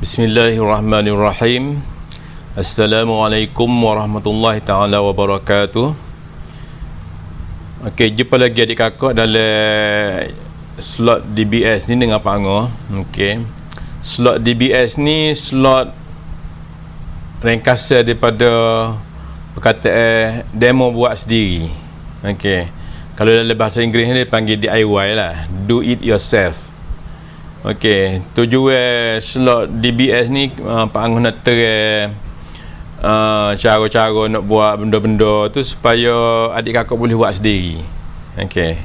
Bismillahirrahmanirrahim. Assalamualaikum warahmatullahi ta'ala wabarakatuh. Okey, jumpa lagi adik kakak dalam slot DBS ni dengan Pak Angah. Okey. Slot DBS ni slot ringkasan daripada perkataan demo buat sendiri. Okey. Kalau dalam bahasa Inggeris ni dia panggil DIY lah, do it yourself. Okey, tujuan slot DBS ni Pak Angah nak terang cara-cara nak buat benda-benda tu supaya adik kakak boleh buat sendiri. Okey.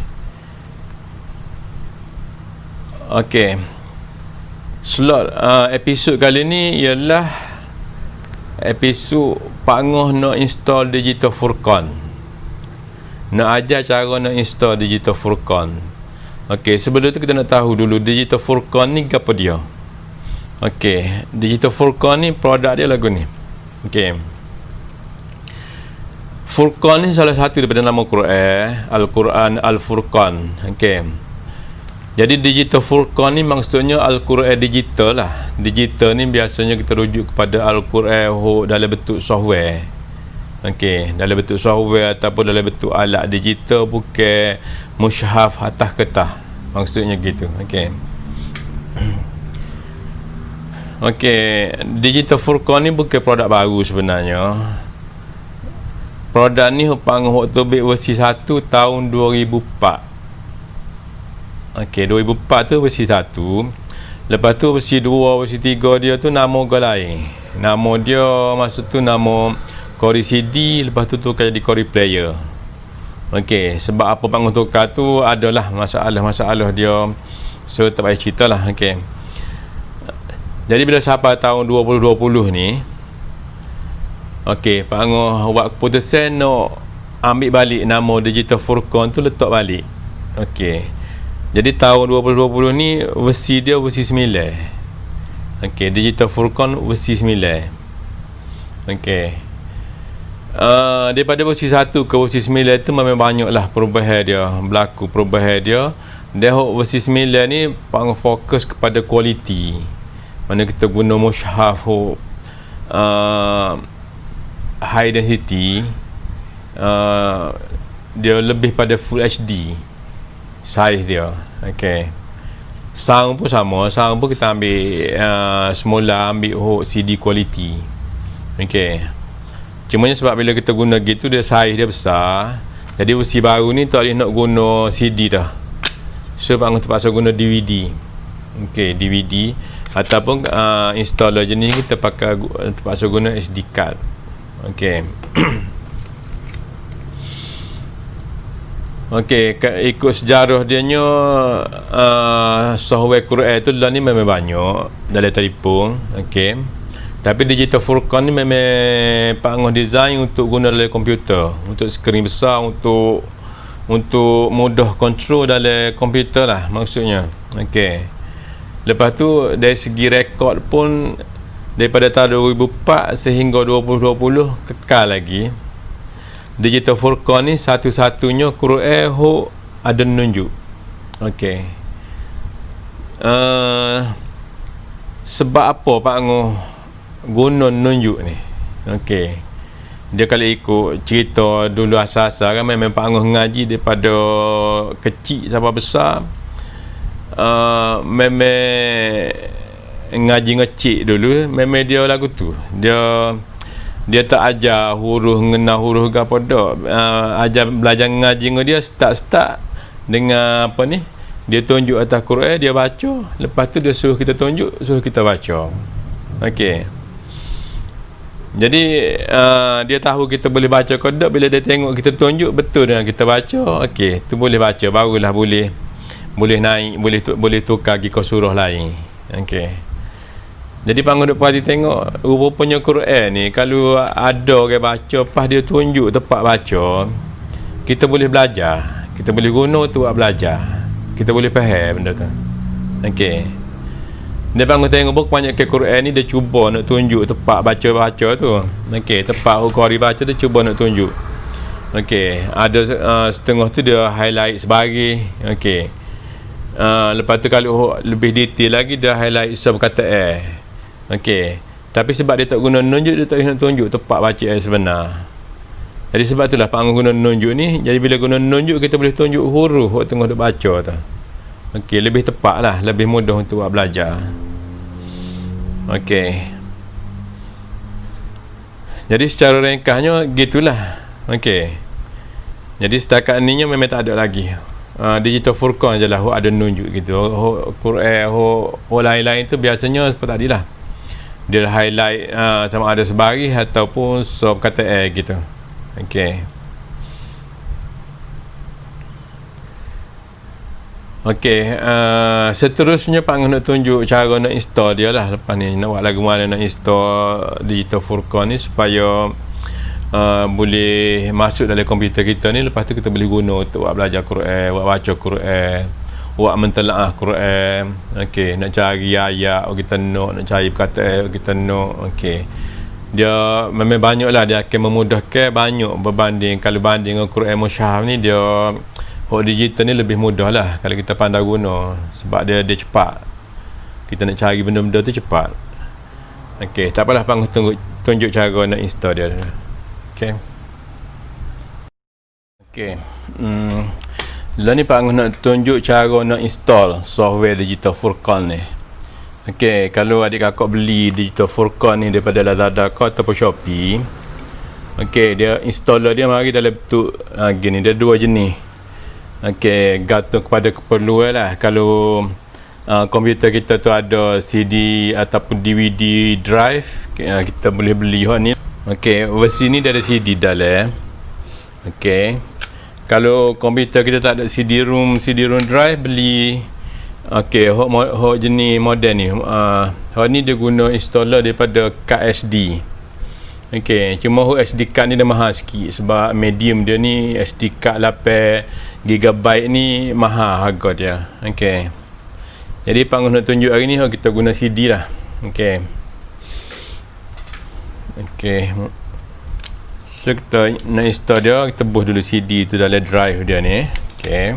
Okey. Slot episod kali ni ialah episod Pak Angah nak install Digital Furqan. Nak ajar cara nak install Digital Furqan. Okey, sebelum tu kita nak tahu dulu Digital Furqan ni apa dia. Okey, Digital Furqan ni produk dia lagu ni. Okey. Furqan ni salah satu daripada nama Quran, Al-Quran Al-Furqan. Okey. Jadi Digital Furqan ni maksudnya Al-Quran digital lah. Digital ni biasanya kita rujuk kepada Al-Quran dalam bentuk software. Okey, dalam bentuk software ataupun dalam bentuk alat digital, bukan mushaf atas kertas. Maksudnya gitu. Okey. Okey, Digital Furqan ni bukan produk baru sebenarnya. Produk ni Pak Angah terbit versi 1 tahun 2004. Okey, 2004 tu versi 1. Lepas tu versi 2, versi 3 dia tu nama orang lain. Nama dia maksud tu nama Core CD, lepas tu tukar jadi Core Player. Okey, sebab apa Pak Angah tukar tu adalah masalah dia. So tak payah cerita lah. Okey. Jadi bila sampai tahun 2020 ni, okey, Pak Angah buat keputusan nak ambil balik nama Digital Furqan tu, letak balik. Okey. Jadi tahun 2020 ni versi dia versi 9. Okey, Digital Furqan versi 9. Okey. Daripada versi 1 ke versi 9 tu memang banyaklah perubahan dia, berlaku perubahan dia. Dah versi 9 ni Pak Angah fokus kepada kualiti. Mana kita guna mushaf high density, dia lebih pada full HD size dia. Okey. Sound pun sama, sound pun kita ambil semula ambil CD quality. Okey. Cuma sebab bila kita guna gitu dia size dia besar. Jadi versi baru ni tak boleh nak guna CD dah. So Pak Angah terpaksa guna DVD. Okey, DVD ataupun installer jenis kita terpaksa guna SD card. Okey. Okey, ikut sejarah dia nya software Quran tu lah ni memang banyak dalam telefon. Okey. Tapi Digital Furqan ni memang Pak Angah design untuk guna dalam komputer, untuk skrin besar, untuk mudah kontrol dalam komputer lah maksudnya. Okey. Lepas tu dari segi rekod pun daripada tahun 2004 sehingga 2020 kekal lagi. Digital Furqan ni satu-satunya Quran ada nunjuk. Okey. Sebab apa Pak Angah guna nunjuk ni? Okey. Dia kalau ikut cerita dulu asal-asal kan memang Pak Angah ngaji daripada kecil sampai besar. Memang ngaji ngecik dulu, memang dia lagu tu. Dia tak ajar huruf, ngena huruf ke apa dak. Ajar belajar ngaji dengan dia start dengan apa ni? Dia tunjuk atas Quran, dia baca, lepas tu dia suruh kita tunjuk, suruh kita baca. Okey. Jadi dia tahu kita boleh baca ke tak bila dia tengok kita tunjuk betul dengan kita baca. Okey, tu boleh baca, barulah boleh naik, boleh tukar pergi ke surah lain. Okey. Jadi Pak Angah duk perhati tengok rupanya Quran ni kalau ada orang baca pas dia tunjuk tempat baca, kita boleh belajar, kita boleh guna tu buat belajar, kita boleh faham benda tu. Okey. Dia bangun tengok banyak ke Quran ni dia cuba nak tunjuk tempat baca-baca tu. Okey, tempat Qari baca tu cuba nak tunjuk. Okey, ada setengah tu dia highlight sebagai. Okey. Lepas tu kalau lebih detail lagi dia highlight perkataan. Okey. Tapi sebab dia tak guna nunjuk, dia tak nak tunjuk tepat baca yang sebenar. Jadi sebab itulah Pak Angah guna nunjuk ni. Jadi bila guna nunjuk, kita boleh tunjuk huruf waktu tengah duk baca tu. Okey, lebih tepat lah, lebih mudah untuk buat belajar. Okey. Jadi secara ringkasnya gitulah. Okey. Jadi setakat ni memang tak ada lagi. Digital Furqan je lah ada nunjuk gitu. Quran lain-lain tu biasanya seperti tadi lah. Dia highlight sama ada sebaris ataupun sob kata gitu. Okey. Okey, seterusnya Pak Angah nak tunjuk cara nak install dia lah. Lepas ni nak buat lagu mana nak install Digital Furqan ni supaya boleh masuk dalam komputer kita ni. Lepas tu kita boleh guna untuk buat belajar Quran, buat baca Quran, buat mentelaah Quran. Okey, nak cari ayat kita nak cari perkataan kita nak. Okey, dia memang banyak lah, dia akan memudahkan banyak berbanding kalau banding dengan Quran mushaf ni. Dia digital ni lebih mudah lah kalau kita pandai guna, sebab dia cepat, kita nak cari benda-benda tu cepat. Okey, tak apalah Pak tunjuk cara nak install dia. Okey. Okey. Lah ni Pak Angah nak tunjuk cara nak install software Digital Furqan ni. Okey, kalau adik kakak beli Digital Furqan ni daripada Lazada ataupun Shopee. Okey, dia installer dia mari dalam bentuk gini, dia dua jenis. Okey, gantung kepada keperluan lah. Kalau komputer kita tu ada CD ataupun DVD drive, kita boleh beli ni. Okey, versi ni dia ada CD dalam. Okey, kalau komputer kita tak ada CD-ROM drive, beli hok jenis model ni. Hok ni dia guna installer daripada kad SD. Okey, cuma hok SD card ni dia mahal sikit sebab medium dia ni SD card 8GB ni mahal harga dia. Okey, jadi Pak Angah nak tunjuk hari ni kita guna CD lah. Okey. Okey, so kita nak install dia, kita buh dulu CD tu dalam drive dia ni. Okey.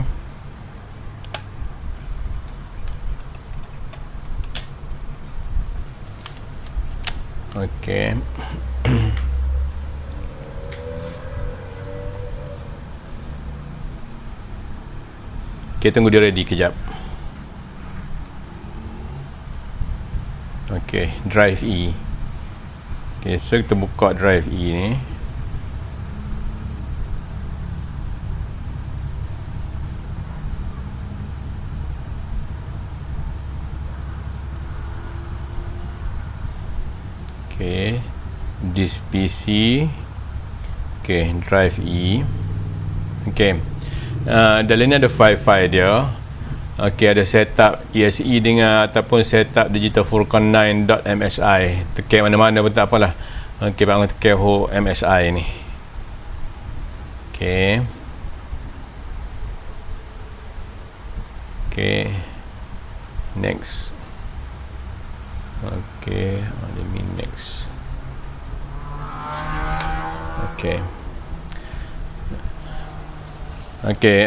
Okey. Okey, tunggu dia ready kejap. Okey, drive E. Okey, so kita buka drive E ni. Okey, this PC. Okey, drive E. Okey, dalam ni ada file-file dia. Okey, ada setup ESE dengan ataupun setup Digital Furqan 9.msi. Tekan mana-mana pun tak apalah. Okey, Pak Angah tekan MSI ni. Okey. Okey. Next. Okey, let me next. Okey. Okey,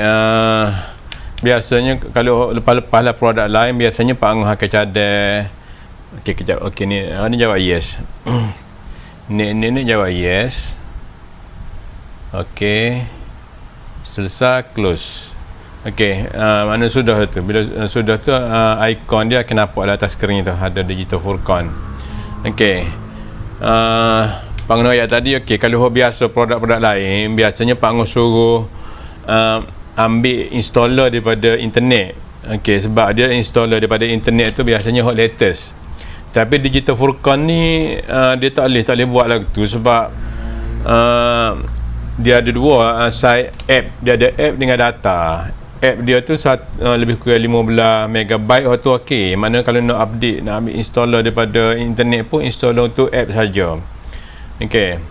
biasanya kalau lepas-lepas lah produk lain, biasanya Pak Angah akan cadar. Okey, kejap. Okey, ni jawab yes. ni jawab yes. Okey, selesai, close. Okey, mana sudah tu. Bila sudah tu, ikon dia akan nampak di atas skrin tu ada Digital Furqan. Okey, Pak Angah ayat tadi. Okey, kalau biasa produk-produk lain, biasanya Pak Angah suruh ambil installer daripada internet. Okey, sebab dia installer daripada internet tu biasanya hot latest. Tapi Digital Furqan ni dia tak boleh buat lagu tu sebab dia ada dua side app. Dia ada app dengan data. App dia tu lebih kurang 15 MB tu okey. Mana kalau nak update, nak ambil installer daripada internet pun installer untuk app saja. Okey,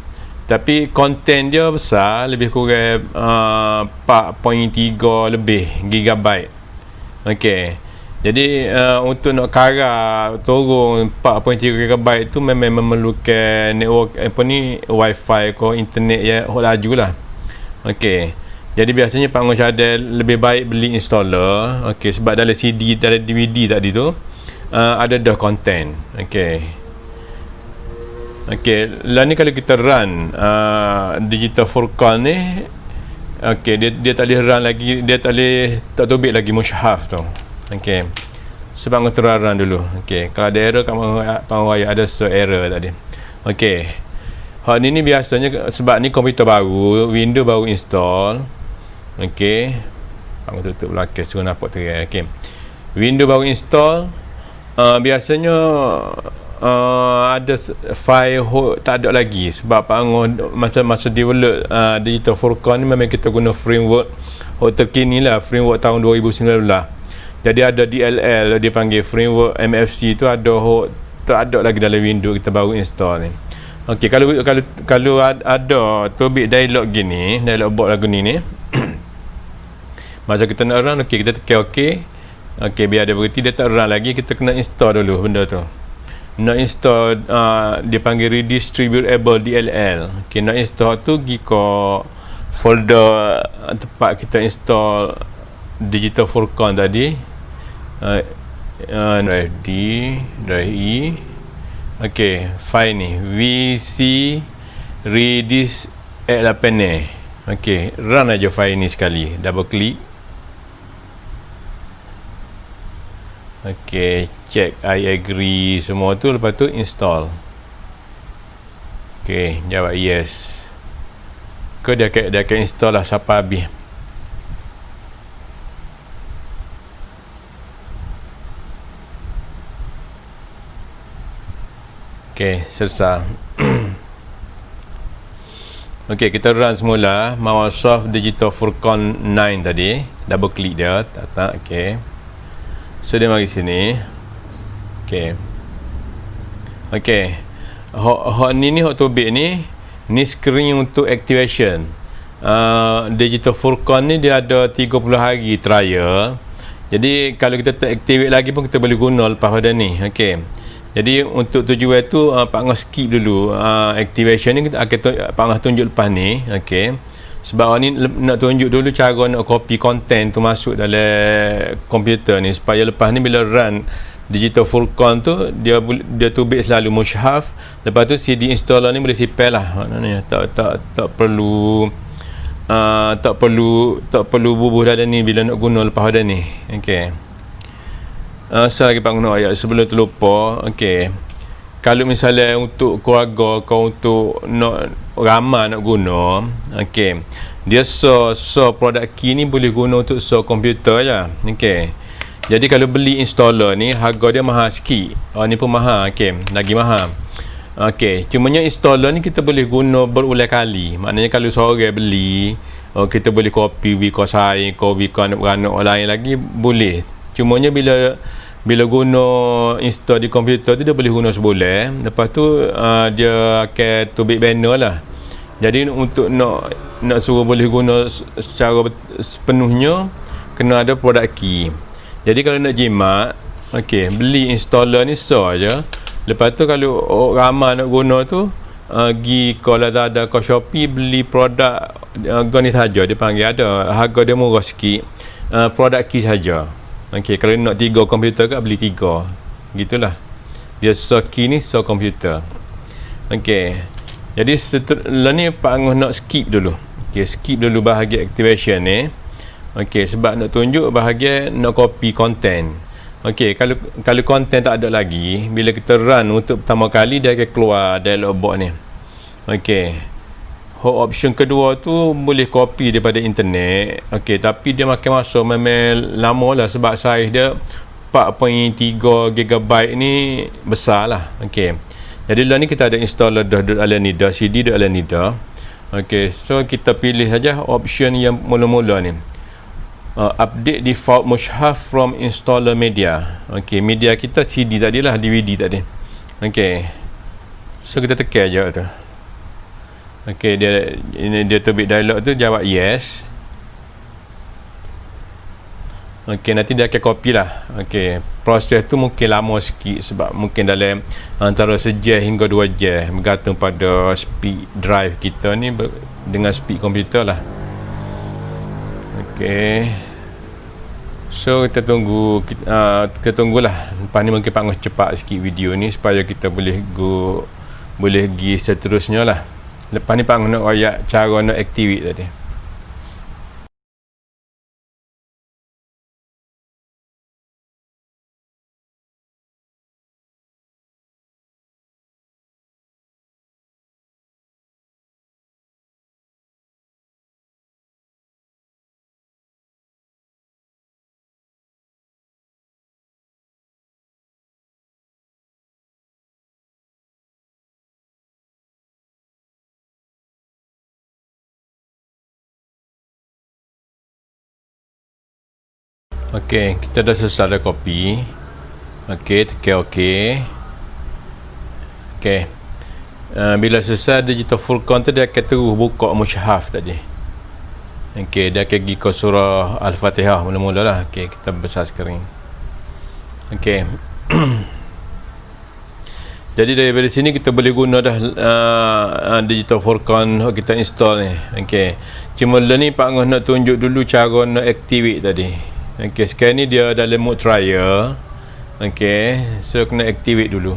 tapi konten dia besar, lebih kurang 4.3 lebih gigabyte. Okey, jadi untuk nak turun 4.3 GB tu memang memerlukan network wifi ke internet yang laju lah. Okey, jadi biasanya Pak Angah cadar lebih baik beli installer. Okey, sebab dalam CD, dalam DVD tadi tu ada dah konten. Okey, Okey, lah ni kalau kita run digital furqan ni, okey, dia tak boleh run lagi, dia tak boleh tak tobik lagi mushaf tu. Okey. Sebab kita run dulu. Okey, kalau ada error kat Pangwaya ada error tadi. Okey. Hak ni biasanya sebab ni komputer baru, Windows baru install. Okey. Aku tutup belakang suruh nampak terang. Okey. Windows baru install, biasanya ada file tak ada lagi sebab masa develop digital furqan ni memang kita guna framework terkini lah, framework tahun 2019. Jadi ada DLL, dia panggil framework MFC tu, tak ada lagi dalam Windows kita baru install ni. Okey, kalau ada tobik dialog gini, dialog box lagu ni masa kita nak run, okey, kita tekan okey. Okey, biar dia berhenti, dia tak run lagi, kita kena install dulu benda tu. Nak install dia panggil redistributable DLL. Okey, nak install tu pergi ke folder tempat kita install digital furqan tadi. Drive D, drive E. Okey, file ni VC redis 8 ni. Okey, run aja file ni sekali, double klik. Okey, check I agree semua tu, lepas tu install. Okey, jawab yes. Dia akan install lah sampai habis. Okey, selesai. Okey, kita run semula Microsoft Digital Furqan 9 tadi. Double klik dia, tak. Okey. So dia mari sini. Okey. Okey. Hot ni hot tobik ni screen untuk activation. Digital Furqan ni dia ada 30 hari trial. Jadi kalau kita tak activate lagi pun kita boleh guna lepas pada ni. Okey. Jadi untuk tujuan tu Pak Ngah skip dulu activation ni, kita akan Pak Ngah tunjuk lepas ni. Okey. Sebab ni nak tunjuk dulu cara nak copy content tu masuk dalam komputer ni, supaya lepas ni bila run digital furqan tu dia tubik selalu mushaf. Lepas tu CD installer ni boleh sipel lah. Maknanya tak perlu bubuh dalam ni bila nak guna lepas ada ni. Okey. Lagi Pak guna ayat sebelum terlupa. Okey. Kalau misalnya untuk keluarga kau, untuk nak ramai nak guna, okey, dia produk key ni boleh guna untuk komputer je. Okey. Jadi kalau beli installer ni harga dia mahal sikit. Ni pun mahal. Okey, lagi mahal. Okey, cumanya installer ni kita boleh guna berulang kali. Maknanya kalau seorang beli, kita boleh copy ke saya, copy ke anak-anak lain lagi boleh. Cumanya bila guna install di komputer tu dia boleh guna sebulan. Lepas tu dia akan tubik banner lah. Jadi untuk nak suruh boleh guna secara sepenuhnya, kena ada produk key. Jadi kalau nak jimat, okey, beli installer ni saja. Lepas tu kalau ramai nak guna tu, pergi ke Lazada, ke Shopee, beli produk ni saja, dia panggil ada harga dia murah sikit, produk key saja. Okey, kalau nak 3 komputer ke, beli 3. Gitulah. Dia key ni komputer. Okey. Jadi setelah ni Pak Angus nak skip dulu. Okey, skip dulu bahagian activation ni. Okey, sebab nak tunjuk bahagian nak copy content. Okey, kalau content tak ada lagi, bila kita run untuk pertama kali, dia akan keluar dialog box ni. Okey. Option kedua tu boleh copy daripada internet. Okey, tapi dia makan masa, memang lama lah sebab saiz dia 4.3 GB ni besar lah. Okey. Jadi lah ni kita ada installer dah CD dah. Okey, so kita pilih saja option yang mula-mula ni. Update default mushaf from installer media. Okey, media kita CD tadilah, DVD tadi. Okey. So kita tekan je tu. Okey, dia terbit dialog tu, jawab yes. Okey, nanti dia akan copy lah. Okey, proses tu mungkin lama sikit sebab mungkin dalam antara sejam hingga 2 jam, bergantung pada speed drive kita ni dengan speed komputer lah. Okey, so kita tunggulah. Lepas ni mungkin Pak Ngos cepat sikit video ni supaya kita boleh boleh pergi seterusnya lah. Lepas ni Pak nak royak cara nak activate tadi. Okey, kita dah selesai dah copy. Okey, tekan okey. Okey. Bila selesai digital full count tu, dia akan terus buka mushaf tadi. Okey, dia akan pergi ke surah Al-Fatihah mula-mula lah. Okey, kita besar skrin. Okey. Jadi daripada sini kita boleh guna dah digital full count kita install ni. Okey. Cuma ni Pak Ngah nak tunjuk dulu cara nak activate tadi. Okey, sekarang ni dia dalam mode trial. Okey, so kena activate dulu.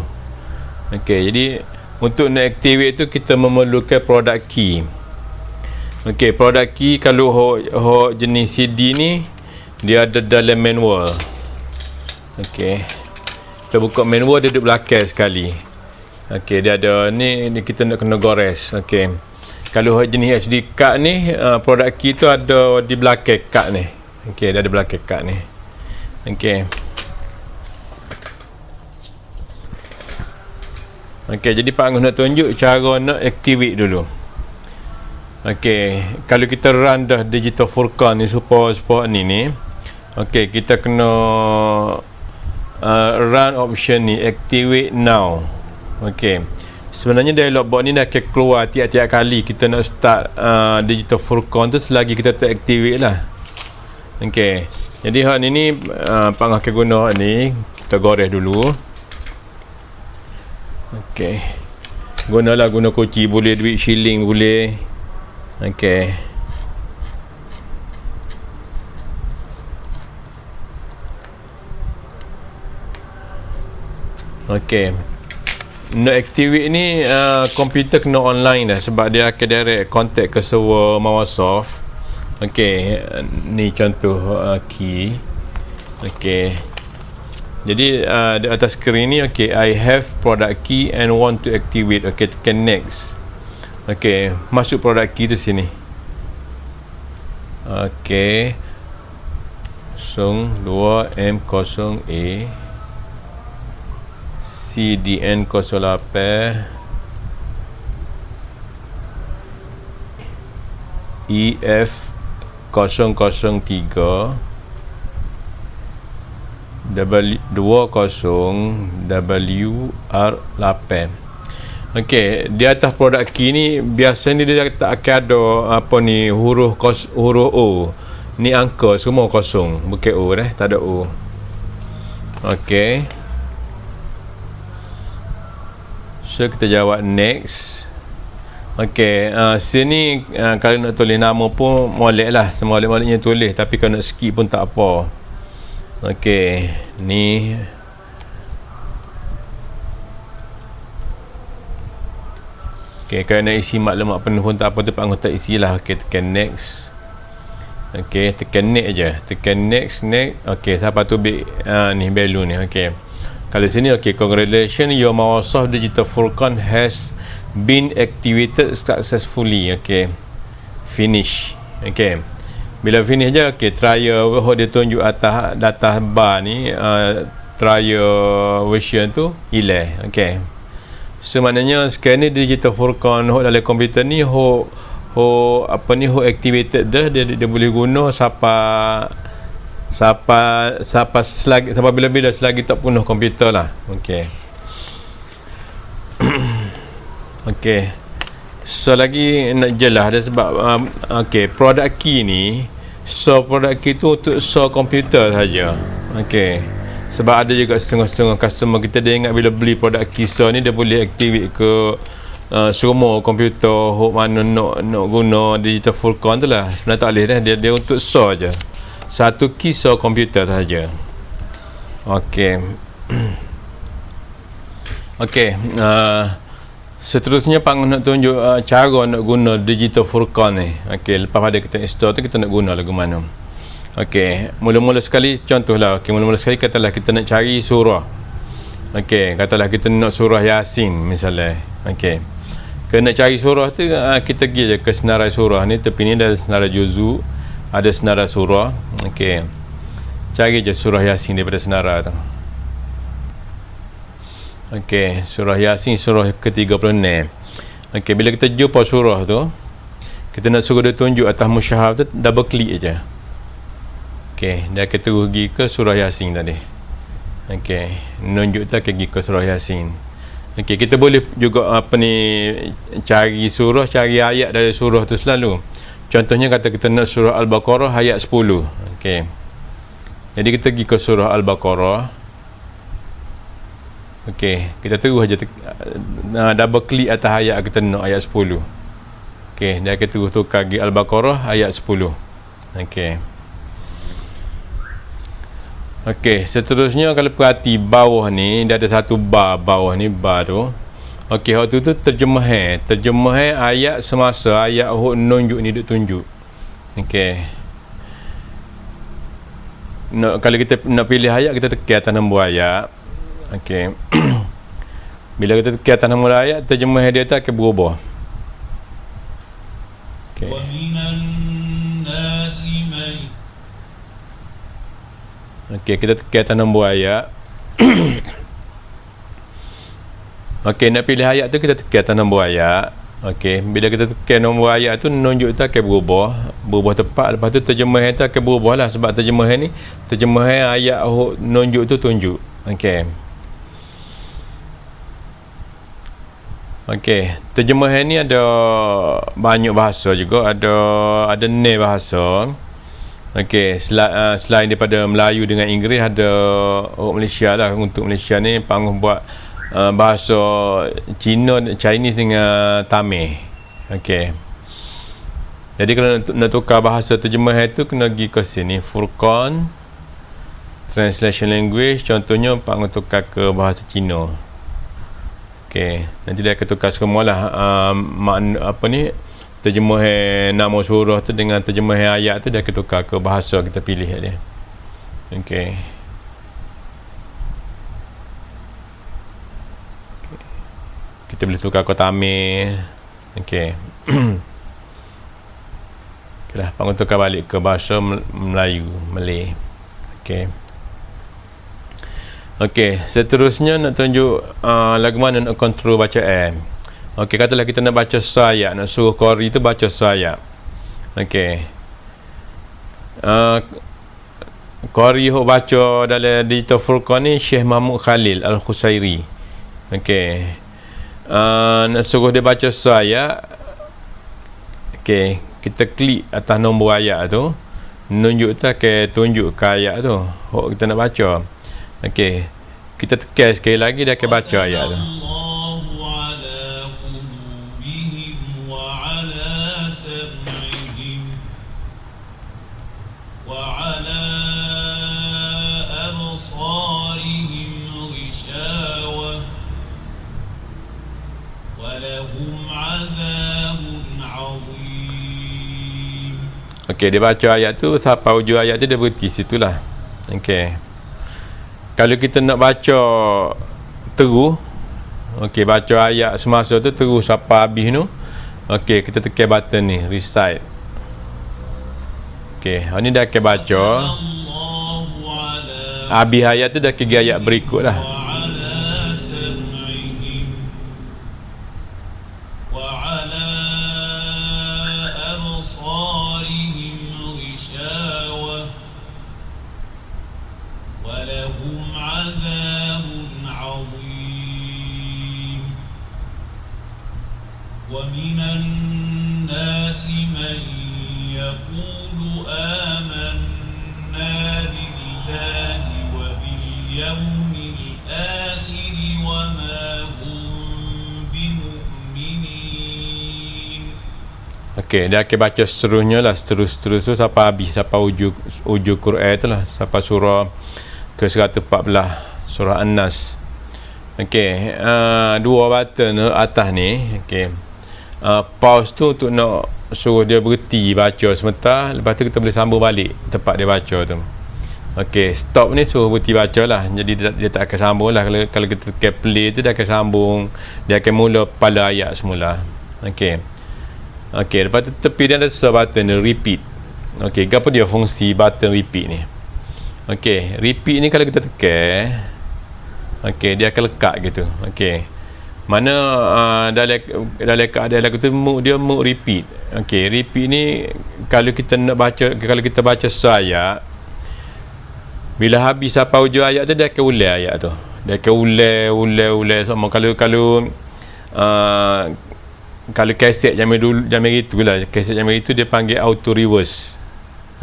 Okey, jadi untuk nak activate tu kita memerlukan product key. Okey, product key kalau hok jenis CD ni dia ada dalam manual. Okey. Kita buka manual, dia duduk belakang sekali. Okey, dia ada ni kita nak kena gores. Okey. Kalau hok jenis SD card ni, product key tu ada di belakang card ni. Okey, dia ada belakang kad ni. Okey. Okey, jadi Pak Angus nak tunjuk cara nak activate dulu. Okey, kalau kita run dah digital full count ni support ni. Okey, kita kena run option ni, activate now. Okey. Sebenarnya dialog box ni dah akan keluar tiap-tiap kali kita nak start digital full count tu, selagi kita tak activate lah. Okey. Jadi hak ni Pak Ngah akan guna hak ni. Kita gores dulu. Okey. Guna kunci, boleh duit shilling boleh. Okey. Okey. Nak activate ni komputer kena online dah, sebab dia akan direct contact ke server Microsoft. Okey, ni contoh key. Okey. Jadi di atas skrin ni, okey, I have product key and want to activate. Okey, tekan next. Okey, masuk product key tu sini. Okey. 02M0A CDN08 EF 003 W20WR8. Okey, di atas produk key ni biasanya dia tak akan ada apa ni huruf O. Ni angka semua kosong, bukan O dah, tak ada O. Okey. So kita jawab next. Okey, sini kalau nak tulis nama pun molek lah, semolek-moleknya tulis, tapi kalau nak skip pun tak apa. Okey, ni okey, kalau nak isi maklumat penuh pun tak apa, tu Pak Ngah tak isilah. Okey, tekan next. Okey, tekan next je, tekan next. Okey, siapa tu ni balloon ni. Okey, kalau sini okey, congratulations, your Microsoft Digital Full Count has been activated successfully. Okey, finish. Okey, bila finish je, okey, trial dia tunjuk atas data bar ni, trial version tu hilang. Okey, so maknanya sekarang ni digital full count dalam komputer ni apa ni activated dah, dia boleh guna siapa selagi bila selagi tak penuh komputer lah. Okey. Okey, so lagi nak jelas dia sebab okey, product key ni, so product key tu untuk so komputer saja. Okey, sebab ada juga setengah-setengah customer kita, dia ingat bila beli product key so ni dia boleh activate ke semua komputer mana nak guna digital full count tu lah. Sebenarnya tak boleh dah, dia untuk so je, satu key so komputer saja. Okey. Okey, Seterusnya Pang nak tunjuk cara nak guna digital Furqan ni. Okey, lepas pada kita install tu kita nak guna lagu mana. Okey, mula-mula sekali contohlah. Okey, mula-mula sekali katalah kita nak cari surah. Okey, katalah kita nak surah Yasin misalnya. Okey. Kena cari surah tu kita pergi je ke senarai surah ni, tepi ni ada senarai juzu, ada senarai surah. Okey. Cari je surah Yasin daripada senarai tu. Okey, surah Yasin surah ke-36. Okey, bila kita jumpa surah tu, kita nak suruh dia tunjuk atas mushaf tu, double klik aja. Okey, dia akan terus pergi ke surah Yasin tadi. Okey, nunjuk tak pergi ke surah Yasin. Okey, kita boleh juga cari surah, cari ayat dari surah tu selalu. Contohnya kata kita nak surah Al-Baqarah ayat 10. Okey. Jadi kita pergi ke surah Al-Baqarah. Okey, kita terus aja double klik atas ayat kita nak ayat 10. Okey, dia akan terus tukar pergi Al-Baqarah ayat 10. Okey. Okey, seterusnya kalau perhati bawah ni dia ada satu bar bawah ni, bar tu. Okey, hak tu terjemah ayat semasa ayat hok nunjuk ni duk tunjuk. Okey. Kalau kita nak pilih ayat, kita tekan atas nombor ayat. Okey. Bila kita tekan atas nombor ayat, terjemah dia tu akan berubah. Okey. Okey, kita tekan atas nombor ayat. Okey, nak pilih ayat tu kita tekan atas nombor ayat. Okey, bila kita tekan nombor ayat tu, nunjuk tu akan berubah tepat. Lepas tu terjemah tu akan berubah lah, sebab terjemah ni ayat nunjuk tu tunjuk. Okey. Okey, terjemahan ni ada banyak bahasa juga, ada 6 bahasa. Okey, selain daripada Melayu dengan Inggeris, ada Malaysia lah. Untuk Malaysia ni Pang buat bahasa Chinese dengan Tamil. Okey. Jadi kalau nak tukar bahasa terjemahan tu, kena pergi ke sini Furqan Translation Language. Contohnya Pang tukar ke bahasa Cina. Okey, nanti dia akan tukar semualah terjemahan nama surah tu dengan terjemahan ayat tu, dia akan tukar ke bahasa kita pilih dia. Okey. Kita boleh tukar ke Tamil. Okey. Okeylah, Pang tukar balik ke bahasa Melayu, Malay. Okey. Okey, seterusnya nak tunjuk lagu mana nak kontrol bacaan. Okey, katalah kita nak baca ayat, nak suruh qari tu baca ayat. Okey. Qari hok baca dalam digital Furqan ni Syekh Mahmud Khalil Al-Khusairi. Okey. Nak suruh dia baca ayat. Okey, kita klik atas nombor ayat tu, nunjuk tu akan tunjuk ke ayat tu hok kita nak baca. Okey, kita tekan sekali lagi, dia akan baca ayat tu. Okey, dia baca ayat tu sampai hujung ayat tu, dia berhenti situlah. Okey. Kalau kita nak baca terus, okey, baca ayat semasa tu terus sampai habis tu, okey, kita tekan button ni recite. Okey, ni dah akan baca habis ayat tu, dah pergi ayat berikut lah. ومن الناس من يقول آمنا بالله وباليوم الآخر وما هم بمؤمنين. Okey, dia akan baca seterusnya lah, terus tu sampai habis, sampai ujung Quran tu lah, sampai surah ke 114, surah An-Nas. Okey, dua button atas ni. Okey. Pause tu untuk nak suruh dia berhenti baca sebentar, lepas tu kita boleh sambung balik tempat dia baca tu. Okey, stop ni suruh berhenti baca lah. Jadi dia tak akan sambung lah. Kalau kita tekan play tu dia akan sambung. Dia akan mula pada ayat semula. Okey. Okey, lepas tu tepi dia ada satu button dia, repeat. Okey, apa dia fungsi button repeat ni? Okey, repeat ni kalau kita tekan, okey, dia akan lekat gitu. Okey. Mana dalam keadaan lagu tu dia repeat. Okey, repeat ni kalau kita nak baca, kalau kita baca seayat, bila habis sampai hujung ayat tu dia akan ulang ayat tu. Dia akan ulang sama. Kalau kaset zaman itulah, kaset zaman itu dia panggil auto reverse.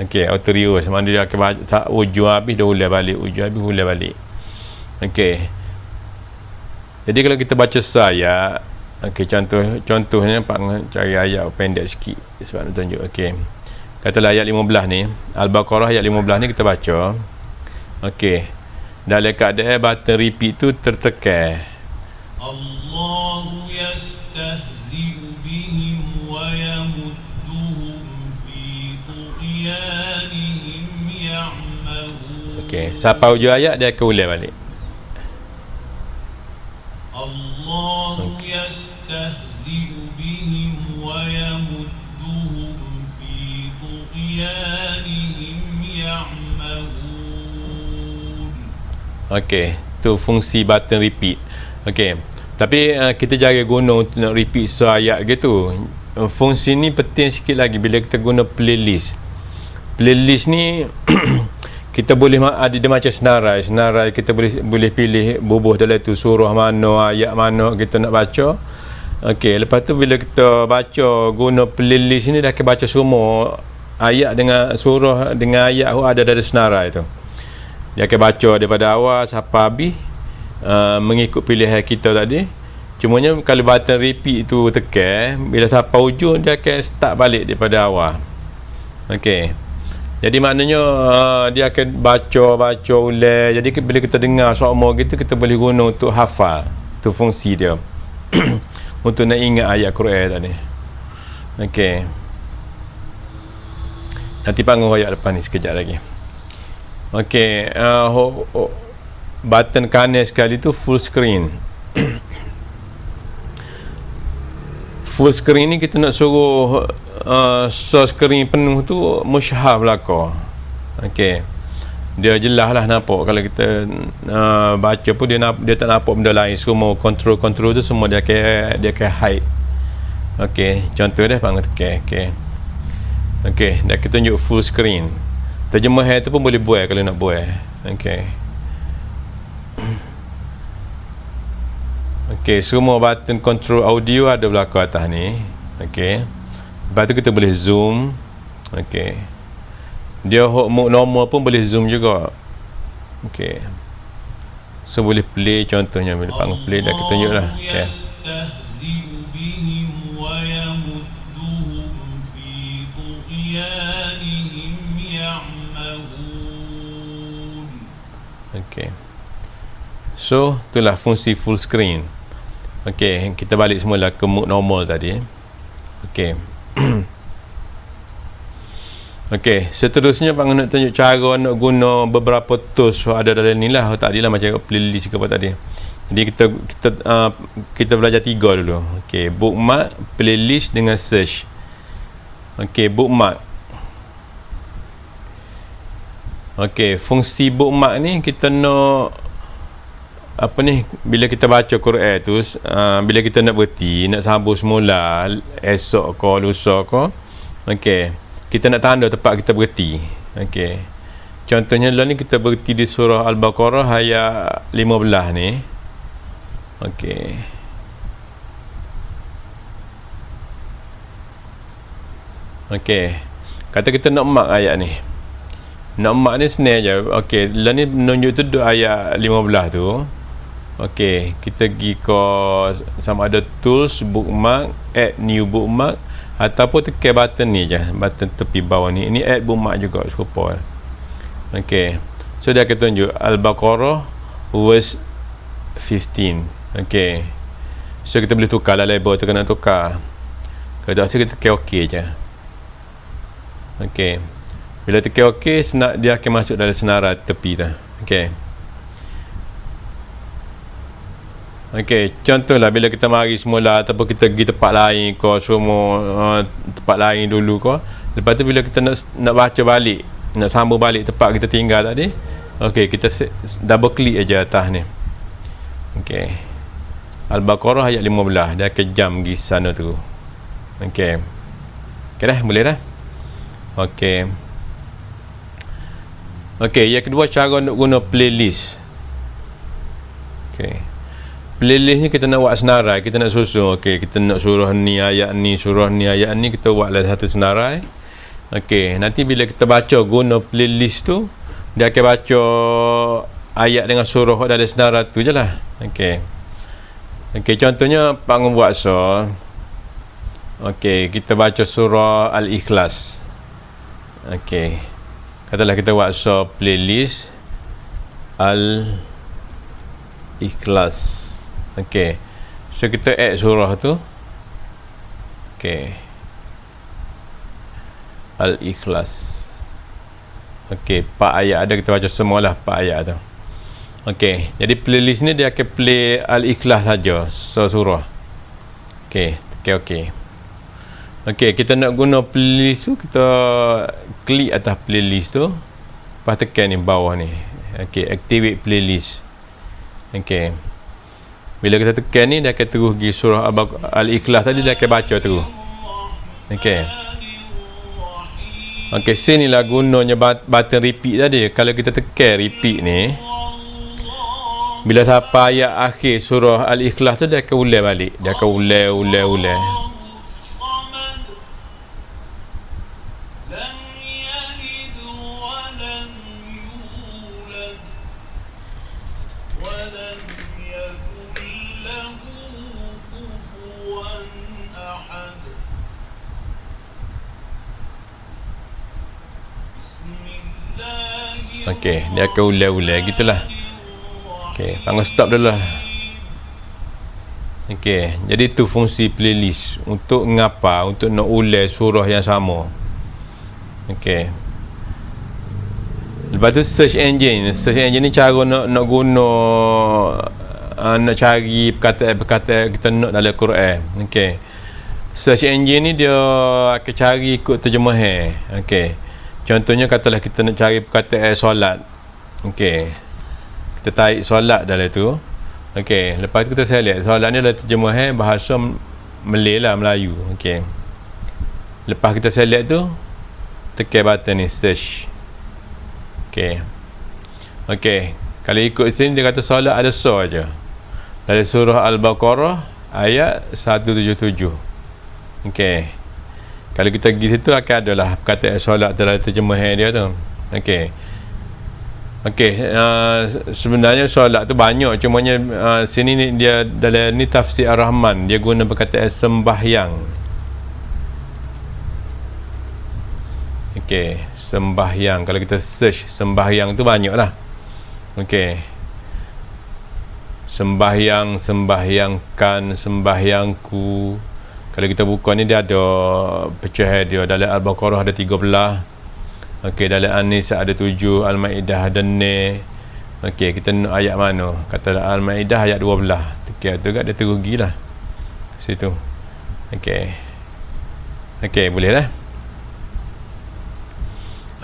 Okey, auto reverse mana dia akan baca hujung habis dia ulang balik, hujung habis ulang balik. Okey. Jadi kalau kita baca saya, okey, contohnya Pak cari ayat pendek sikit sebab nak tunjuk. Okey. Katalah ayat 15 ni, Al-Baqarah ayat 15 ni kita baca. Okey. Dalam keadaan button repeat tu tertekan. Allahu yastahzi'u bihim wa yamudduhum fi tughyanihim ya'mahun. Okey, sampai hujung ayat dia akan ulang balik. Allahu yastahzi'u bihim wa yamudduhum fi tughyanihim ya'mahun. Okey, tu fungsi button repeat. Okey. Tapi kita jaga guna untuk nak repeat seayat gitu. Fungsi ni penting sikit lagi bila kita guna playlist. Playlist ni kita boleh ada dia macam senarai kita boleh pilih bubuh dalam tu surah mana, ayat mana kita nak baca. Okey, lepas tu bila kita baca guna playlist ni dah akan baca semua ayat dengan surah dengan ayat ada dari senarai tu. Dia akan baca daripada awal sampai habis mengikut pilihan kita tadi. Cumanya kalau button repeat tu tekan, bila sampai hujung dia akan start balik daripada awal. Okey. Jadi maknanya dia akan baca ulang. Jadi bila kita dengar semua gitu, kita boleh guna untuk hafal. Tu fungsi dia. Untuk nak ingat ayat Quran tadi. Okey. Nanti panggung ayat lepas ni sekejap lagi. Okey, button kanan sekali tu full screen. Full screen ni kita nak suruh source screen penuh tu musyahar belaka. Okey. Dia jelas lah nampak kalau kita baca pun dia tak nampak benda lain. Semua control tu semua dia akan hide. Okey, contoh dah panggil tekan. Okey, dah kita tunjuk full screen. Terjemahan tu pun boleh buat kalau nak buat. Okey. Okey, semua button control audio ada belakang atas ni. Okey. Lepas tu kita boleh zoom. Okey. Dia mode normal pun boleh zoom juga. Okey. So boleh play contohnya bila panggil play dah kita tunjuk lah. Okey. Okey. So itulah fungsi full screen. Okey, kita balik semula ke mode normal tadi. Okey. Okey, seterusnya Pak nak tunjuk cara nak guna beberapa tools ada dalam ni lah. Tak adalah macam playlist ke apa tadi. Jadi kita belajar 3 dulu. Okey, bookmark, playlist dengan search. Okey, bookmark. Okey, fungsi bookmark ni kita nak apa ni, bila kita baca Quran tu, bila kita nak berhenti, nak sambung semula esok ke lusa ke, okey, kita nak tanda tempat kita berhenti. Okey, contohnya lah ni kita berhenti di surah Al-Baqarah ayat 15 ni. Okey, okey, kata kita nak mark ayat ni. Nak mark ni senang je. Okey, lah ni menunjuk tu ayat 15 tu. Okey, kita pergi ke sama ada tools, bookmark, add new bookmark, ataupun tekan button ni je, button tepi bawah ni. Ini add bookmark juga serupa. Okey, so dia akan tunjuk Al-Baqarah verse 15. Okey. So kita boleh tukar lah label tu, kena tukar. Kalau tak kita tekan OK je. Okey. Bila tekan OK, dia akan masuk dalam senarai tepi dah. Okey. Okey, contohlah bila kita mari semula ataupun kita pergi tempat lain ko, semua tempat lain dulu ko. Lepas tu bila kita nak baca balik, nak sambung balik tempat kita tinggal tadi. Okey, kita double klik aja atas ni. Okey. Al-Baqarah ayat 15, dia akan jam pergi sana tu. Okey. Okey dah, boleh dah. Okey. Okey, yang kedua cara nak guna playlist. Okey. Playlist ni kita nak buat senarai, kita nak susun. Okey, kita nak surah ni ayat ni, surah ni ayat ni, kita buatlah satu senarai. Okey, nanti bila kita baca guna playlist tu, dia akan baca ayat dengan surah dari senarai tu je lah. Okey. Okey, contohnya Pak Ngum buat so. Okey, kita baca surah Al-Ikhlas. Okey. Katalah kita buat so playlist Al-Ikhlas. Okey. So kita add surah tu. Okey. Al-Ikhlas. Okey, 4 ayat ada, kita baca semualah 4 ayat tu. Okey, jadi playlist ni dia akan play Al-Ikhlas saja, surah. Okey, okey. Okey, kita nak guna playlist tu, kita klik atas playlist tu. Lepas tekan ni bawah ni. Okey, activate playlist. Okey. Bila kita tekan ni, dia akan terus pergi surah Al-Ikhlas tadi, dia akan baca terus. Okey. Okey, sinilah gunanya button repeat tadi. Kalau kita tekan repeat ni, bila sampai ayat akhir surah Al-Ikhlas tu, dia akan ulang balik. Dia akan ulang. Okey, dia akan ulang gitulah. Okey, tangguh stop dulu lah. Okey, jadi tu fungsi playlist untuk ngapa, untuk nak ulang surah yang sama. Okey. Lepas tu search engine ni cara nak guna nak cari perkataan kita nak dalam Quran. Okey. Search engine ni dia akan cari ikut terjemahan. Okey. Contohnya katalah kita nak cari perkataan solat. Okey. Kita tarik solat dalam tu. Okey, lepas tu kita select solat ni adalah terjemahan bahasa Malay lah, Melayu. Okey. Lepas kita select tu, tekan button ni search. Okey. Okey, kalau ikut sini dia kata solat ada so aja. Dari surah Al-Baqarah ayat 177. Okey. Kalau kita pergi situ akan adalah perkataan solat dalam terjemahan dia tu. Okey. Okey, sebenarnya solat tu banyak, cumanya sini ni dia dalam ni tafsir Ar-Rahman, dia guna perkataan sembahyang. Okey, sembahyang. Kalau kita search sembahyang tu banyaklah. Okey. Sembahyangkan, sembahyangku. Kalau kita buka ni dia ada pecahan dia. Dalam Al-Baqarah ada 13. Okey, dalam An-Nisa ada 7, Al-Maidah ada 6. Okey, kita nak ayat mana? Kata Al-Maidah ayat 12. Tekan tu kat dia terugilah. Situ. Okey. Okey, boleh dah.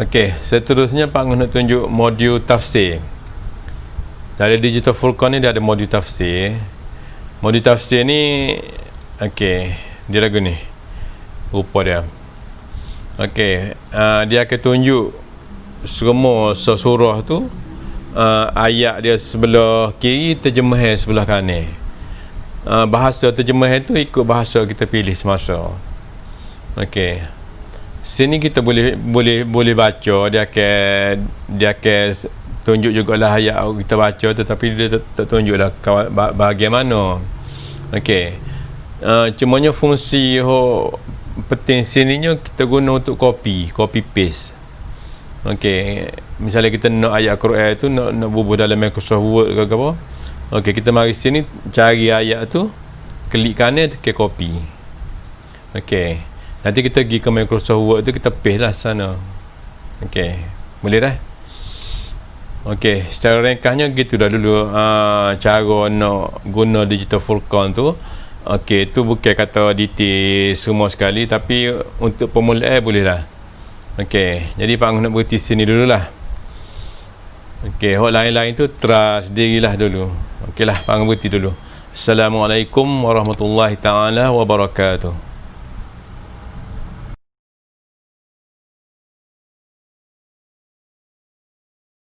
Okey, seterusnya Pak Ngus nak tunjuk modul tafsir. Dari Digital Furqan ni dia ada modul tafsir. Modul tafsir ni okey, dia lagu ni rupa dia. Okey, dia akan tunjuk semua surah tu, ayat dia sebelah kiri, terjemahan sebelah kanan. Bahasa terjemahan tu ikut bahasa kita pilih semasa. Okey, sini kita boleh baca. Dia akan tunjuk jugalah ayat kita baca, tetapi dia tak tunjuklah bahagian mana. Okey. Cumanya fungsi penting sininya kita guna untuk copy paste. Okey, misalnya kita nak ayat Quran tu nak bubuh dalam Microsoft Word ke apa, Okey, kita mari sini cari ayat tu, klik kanan tekan copy. Okey. Nanti kita pergi ke Microsoft Word tu, kita paste lah sana. Okey. Boleh dah? Okey, secara ringkasnya gitu dah dulu cara nak guna digital Furqan tu. Okey, tu bukan kata detail semua sekali, tapi untuk permulaan boleh lah. Okey, jadi Pak Angah nak berhenti sini dululah. Okey, hak lain-lain tu try sendirilah dulu. Okeylah, Pak Angah berhenti dulu. Assalamualaikum warahmatullahi taala wabarakatuh.